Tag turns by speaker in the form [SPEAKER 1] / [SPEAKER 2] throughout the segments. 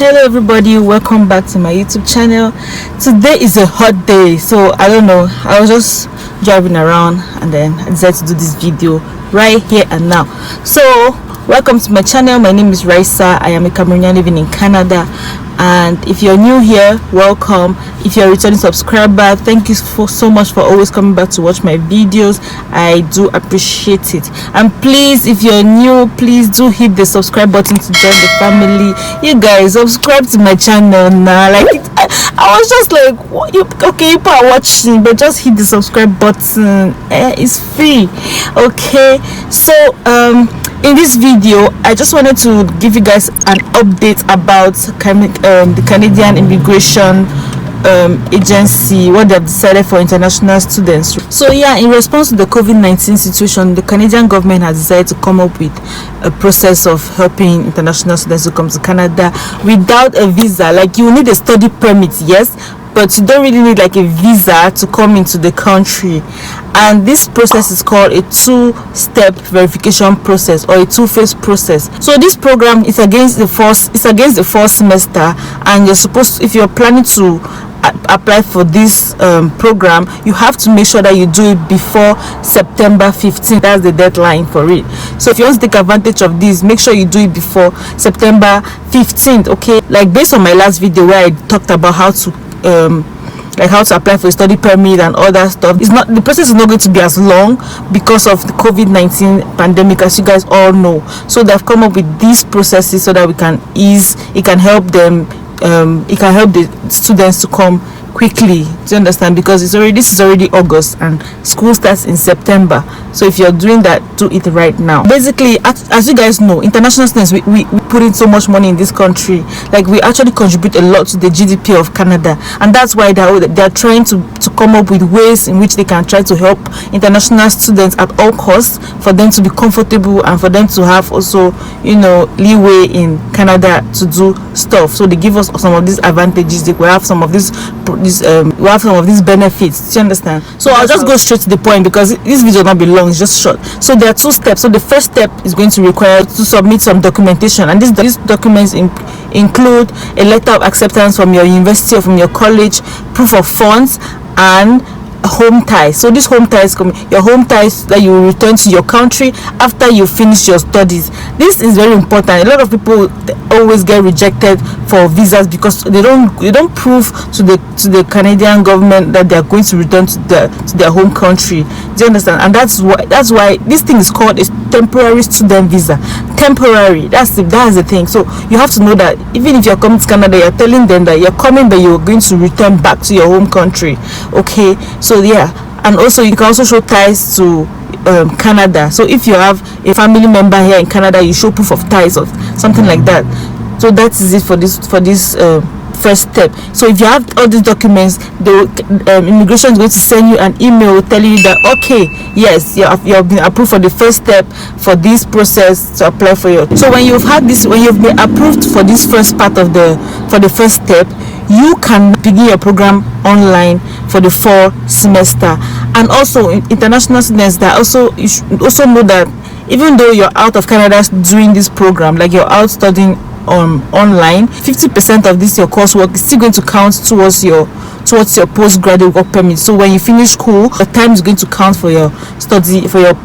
[SPEAKER 1] Hello everybody, welcome back to my YouTube channel. Today is a hot day, so I don't know, I was just driving around and then I decided to do this video right here and now. So welcome to my channel. My name is Raisa. I am a Cameroonian living in Canada, and if you're new here, welcome. If you're a returning subscriber, thank you so much for always coming back to watch my videos. I do appreciate it. And please, if you're new, please do hit the subscribe button to join the family. You guys, subscribe to my channel now. I was just like, what, okay, people are watching, but just hit the subscribe button. It's free. Okay, so in this video I just wanted to give you guys an update about the Canadian Immigration Agency, what they've decided for international students. So yeah, in response to the COVID-19 situation, the Canadian government has decided to come up with a process of helping international students to come to Canada without a visa. Like, you need a study permit, yes, but you don't really need like a visa to come into the country. And this process is called a two-step verification process, or a two-phase process. So this program is against the fall semester, and you're supposed to, if you're planning to apply for this program, you have to make sure that you do it before September 15th. That's the deadline for it. So if you want to take advantage of this, make sure you do it before September 15th. Okay, like based on my last video where I talked about how to apply for a study permit and all that stuff, the process is not going to be as long because of the COVID-19 pandemic, as you guys all know. So they've come up with these processes so that it can help the students to come quickly. Do you understand? Because this is already August and school starts in September. So if you're doing that, do it right now. Basically, as you guys know, international students, we put in so much money in this country. Like, we actually contribute a lot to the GDP of Canada, and that's why they're trying to come up with ways in which they can try to help international students at all costs, for them to be comfortable and for them to have also, leeway in Canada to do stuff. So they give us some of these advantages. We have some of these benefits. Do you understand? So I'll just go straight to the point, because this video will not be long, it's just short. So there are two steps. So the first step is going to require to submit some documentation, and these documents include a letter of acceptance from your university or from your college, proof of funds, and home ties. So this home ties, your home ties that you will return to your country after you finish your studies. This is very important. A lot of people always get rejected for visas because they don't prove to the Canadian government that they are going to return to their home country. Do you understand? And that's why this thing is called a temporary student visa. Temporary. That's the thing. So you have to know that even if you're coming to Canada, you're telling them that you're coming, but you're going to return back to your home country. Okay. So yeah, and also you can also show ties to Canada. So if you have a family member here in Canada, you show proof of ties or something like that. So that is it for this first step. So if you have all these documents, the immigration is going to send you an email telling you that, okay, yes, you have been approved for the first step for this process to apply for your. So when you've been approved for this first part for the first step, you can begin your program online for the fall semester. And also international students, you should also know that even though you're out of Canada during this program, like you're out studying online, 50% of this your coursework is still going to count towards your postgraduate work permit. So when you finish school, the time is going to count for your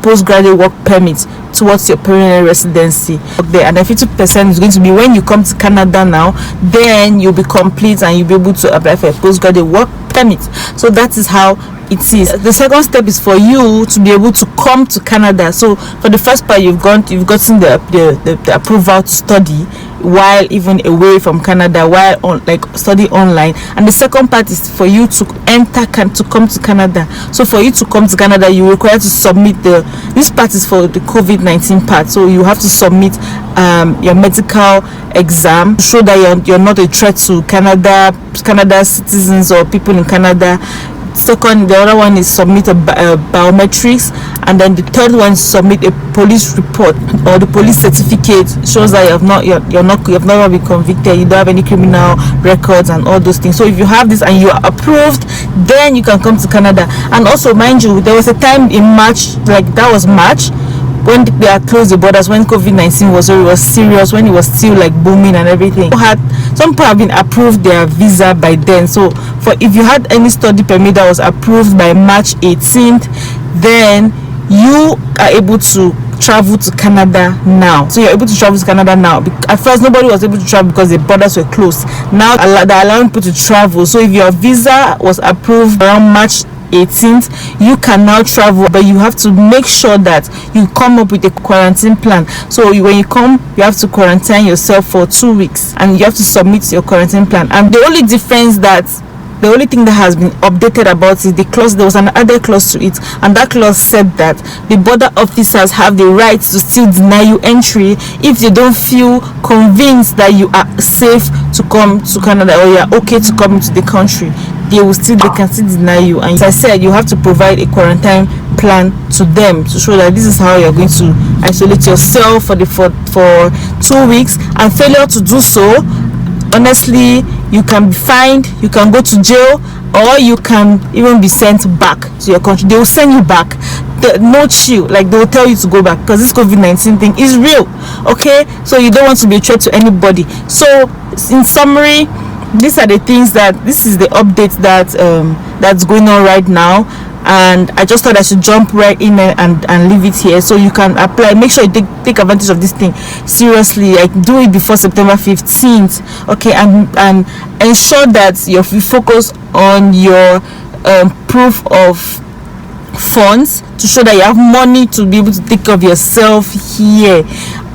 [SPEAKER 1] postgraduate work permit towards your permanent residency there. And then 50% is going to be when you come to Canada now, then you'll be complete and you'll be able to apply for a postgraduate work permit. So that is how it is. The second step is for you to be able to come to Canada. So for the first part, you've gotten the approval to study while even away from Canada, while study online. And the second part is for you to come to Canada. So for you to come to Canada, you require to submit this part is for the COVID-19 part. So you have to submit your medical exam to show that you're not a threat to Canada citizens or people in Canada. Second, the other one is submit a biometrics, and then the third one is submit a police report or the police certificate shows that you have never been convicted, you don't have any criminal records and all those things. So if you have this and you are approved, then you can come to Canada. And also, mind you, there was a time in March, like that was March, when they had closed the borders, when COVID-19 was serious, when it was still like booming and everything. Some people have been approved their visa by then. So for if you had any study permit that was approved by March 18th, then you are able to travel to Canada now. So you're able to travel to Canada now. At first nobody was able to travel because the borders were closed. Now they're allowing people to travel. So if your visa was approved around March 18th, you can now travel, but you have to make sure that you come up with a quarantine plan. So when you come, you have to quarantine yourself for 2 weeks and you have to submit your quarantine plan. And the only thing that has been updated about is the clause. There was an added clause to it, and that clause said that the border officers have the right to still deny you entry if they don't feel convinced that you are safe to come to Canada or you are okay to come into the country. They can still deny you. And as I said, you have to provide a quarantine plan to them to show that this is how you're going to isolate yourself for 2 weeks. And failure to do so, honestly, you can be fined, you can go to jail, or you can even be sent back to your country. They will send you back. No chill, like they will tell you to go back, because this COVID-19 thing is real. Okay, so you don't want to be a threat to anybody. So in summary, these are the things this is the update that's going on right now, and I just thought I should jump right in and leave it here so you can apply. Make sure you take advantage of this thing seriously. Like, do it before September 15th, okay, and ensure that you focus on your proof of funds to show that you have money to be able to take care of yourself here.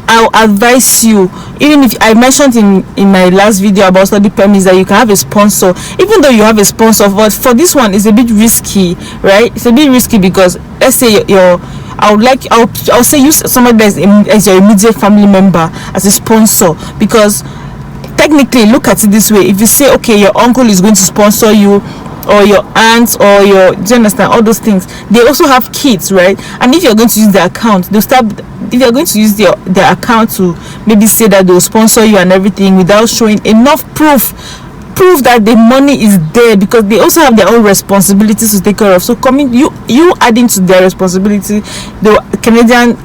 [SPEAKER 1] I'll advise you, even if I mentioned in my last video about study permits, that you can have a sponsor. Even though you have a sponsor, but for this one it's a bit risky, right? It's a bit risky because let's say I'll say use somebody as your immediate family member as a sponsor, because technically, look at it this way: if you say, okay, your uncle is going to sponsor you, or your aunts, or do you understand, all those things, they also have kids, right? And if you're going to use their account, if you're going to use their account to maybe say that they'll sponsor you and everything without showing enough proof that the money is there, because they also have their own responsibilities to take care of. So you adding to their responsibility, the Canadian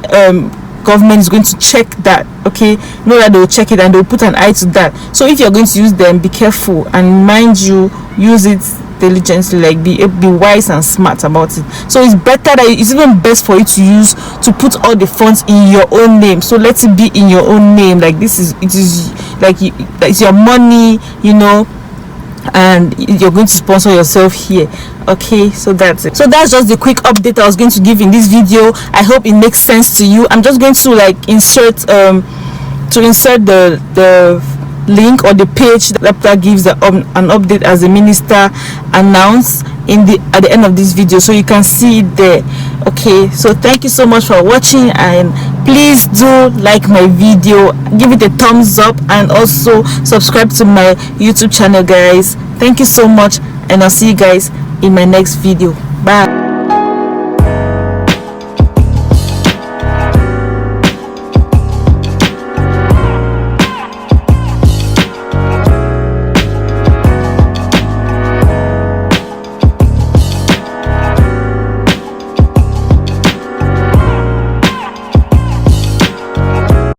[SPEAKER 1] government is going to check that. Okay, know that they'll check it and they'll put an eye to that. So if you're going to use them, be careful, and mind you, use it diligently, like be wise and smart about it. So it's even best for you to put all the funds in your own name. So let it be in your own name, like it's your money, and you're going to sponsor yourself here. Okay, so that's it. So that's just the quick update I was going to give in this video. I hope it makes sense to you. I'm just going to insert the link or the page that gives an update as the minister announced at the end of this video, so you can see it there. Okay, so thank you so much for watching, and please do like my video, give it a thumbs up, and also subscribe to my YouTube channel, guys. Thank you so much, and I'll see you guys in my next video. Bye.